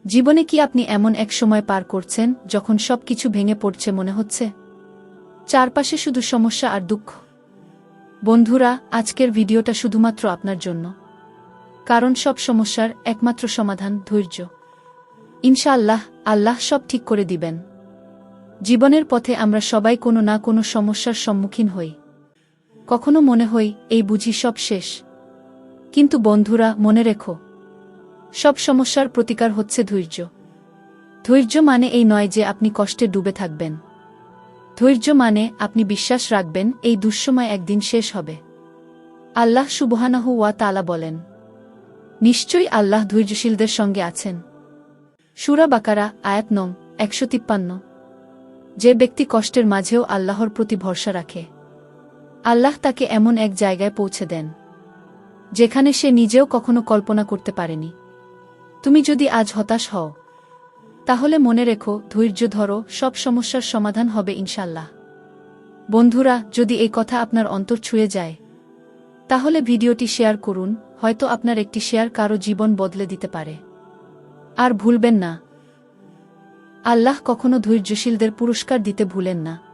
জীবনে কি আপনি এমন এক সময় পার করছেন যখন সবকিছু ভেঙে পড়ছে মনে হচ্ছে? চারপাশে শুধু সমস্যা আর দুঃখ। বন্ধুরা, আজকের ভিডিওটা শুধুমাত্র আপনার জন্য। কারণ সব সমস্যার একমাত্র সমাধান ধৈর্য। ইনশাআল্লাহ, আল্লাহ সব ঠিক করে দিবেন। জীবনের পথে আমরা সবাই কোনো না কোনো সমস্যার সম্মুখীন হই। কখনো মনে হই এই বুঝি সব শেষ। কিন্তু বন্ধুরা, মনে রেখো, সব সমস্যার প্রতিকার হচ্ছে ধৈর্য। ধৈর্য মানে এই নয় যে আপনি কষ্টে ডুবে থাকবেন। ধৈর্য মানে আপনি বিশ্বাস রাখবেন এই দুঃসময় একদিন শেষ হবে। আল্লাহ সুবহানাহু ওয়া তাআলা বলেন, নিশ্চয়ই আল্লাহ ধৈর্যশীলদের সঙ্গে আছেন। সূরা বাকারা আয়াত নং 153। যে ব্যক্তি কষ্টের মাঝেও আল্লাহর প্রতি ভরসা রাখে, আল্লাহ তাকে এমন এক জায়গায় পৌঁছে দেন যেখানে সে নিজেও কখনো কল্পনা করতে পারেনি। তুমি যদি আজ হতাশ হও, তাহলে মনে রেখো, ধৈর্য ধরো, সব সমস্যার সমাধান হবে ইনশাআল্লাহ। বন্ধুরা, যদি এই কথা আপনার অন্তর ছুঁয়ে যায়, তাহলে ভিডিওটি শেয়ার করুন। হয়তো আপনার একটি শেয়ার কারো জীবন বদলে দিতে পারে। আর ভুলবেন না, আল্লাহ কখনো ধৈর্যশীলদের পুরস্কার দিতে ভুলেন না।